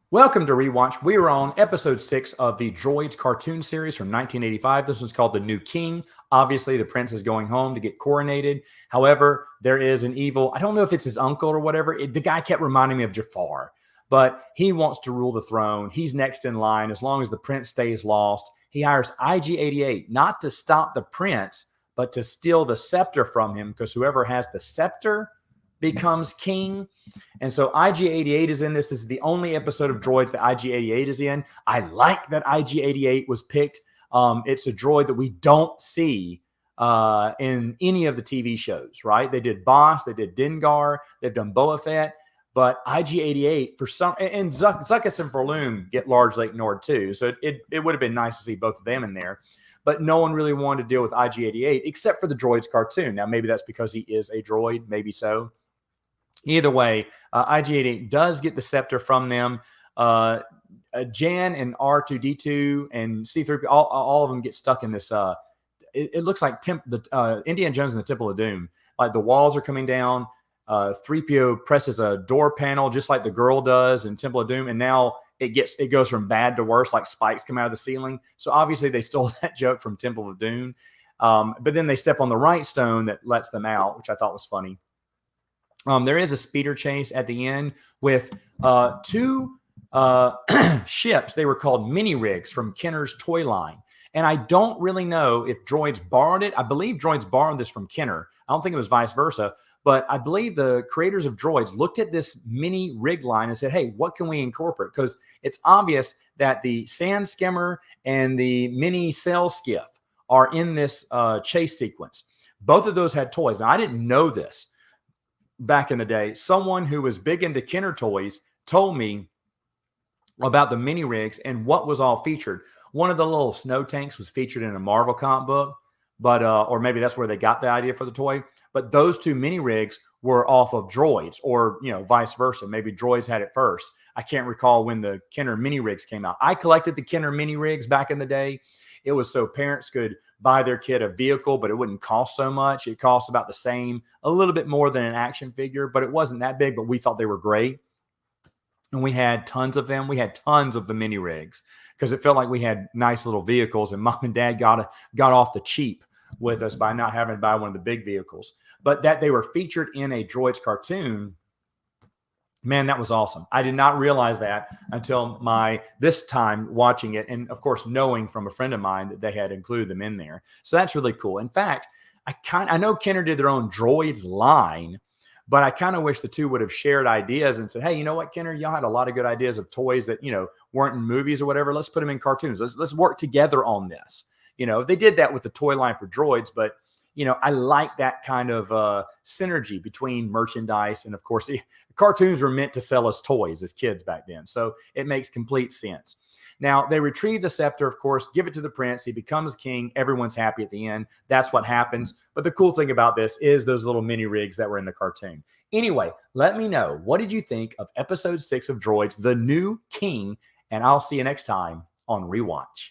Welcome to Rewatch. We are on episode 6 of the Droids cartoon series from 1985. This one's called The New King. Obviously, the prince is going home to get coronated. However, there is an evil, I don't know if it's his uncle or whatever. The guy kept reminding me of Jafar, but he wants to rule the throne. He's next in line as long as the prince stays lost. He hires IG-88 not to stop the prince, but to steal the scepter from him, because whoever has the scepter becomes king. And so IG-88 is in this. This is the only episode of Droids that IG-88 is in. I like that IG-88 was picked. It's a droid that we don't see in any of the TV shows, right? They did Boss, they did Dengar, they've done Boba Fett, but IG-88 for some, and Zuckuss and Verloom get largely ignored too. So it would have been nice to see both of them in there. But no one really wanted to deal with IG-88 except for the Droids cartoon. Now, maybe that's because he is a droid, maybe so. Either way, IG-88 does get the scepter from them. Jan and R2-D2 and C3, all of them get stuck in this. It looks like Indiana Jones and the Temple of Doom. Like the walls are coming down. 3PO presses a door panel just like the girl does in Temple of Doom, and now it goes from bad to worse, like spikes come out of the ceiling. So obviously they stole that joke from Temple of Doom. But then they step on the right stone that lets them out, which I thought was funny. There is a speeder chase at the end with two ships. They were called mini rigs from Kenner's toy line. And I don't really know if Droids borrowed it. I believe Droids borrowed this from Kenner. I don't think it was vice versa. But I believe the creators of Droids looked at this mini rig line and said, hey, what can we incorporate? Because it's obvious that the sand skimmer and the mini sail skiff are in this chase sequence. Both of those had toys. Now, I didn't know this back in the day. Someone who was big into Kenner toys told me about the mini rigs and what was all featured. One of the little snow tanks was featured in a Marvel comic book, but or maybe that's where they got the idea for the toy. But those two mini rigs were off of Droids, or vice versa. Maybe Droids had it first. I can't recall when the Kenner mini rigs came out. I collected the Kenner mini rigs back in the day. It was so parents could buy their kid a vehicle, but it wouldn't cost so much. It cost about the same, a little bit more than an action figure, but it wasn't that big, but we thought they were great. And we had tons of them. We had tons of the mini rigs because it felt like we had nice little vehicles, and mom and dad got off the cheap with us by not having to buy one of the big vehicles. But that they were featured in a Droids cartoon, man, that was awesome. I did not realize that until this time watching it, and of course knowing from a friend of mine that they had included them in there. So that's really cool. In fact, I know Kenner did their own Droids line, but I kind of wish the two would have shared ideas and said, hey, you know what, Kenner, y'all had a lot of good ideas of toys that weren't in movies or whatever. Let's put them in cartoons. Let's work together on this. They did that with the toy line for Droids, but I like that kind of synergy between merchandise. And of course, the cartoons were meant to sell us toys as kids back then. So it makes complete sense. Now, they retrieve the scepter, of course, give it to the prince. He becomes king. Everyone's happy at the end. That's what happens. But the cool thing about this is those little mini rigs that were in the cartoon. Anyway, let me know. What did you think of episode 6 of Droids, The New King? And I'll see you next time on Rewatch.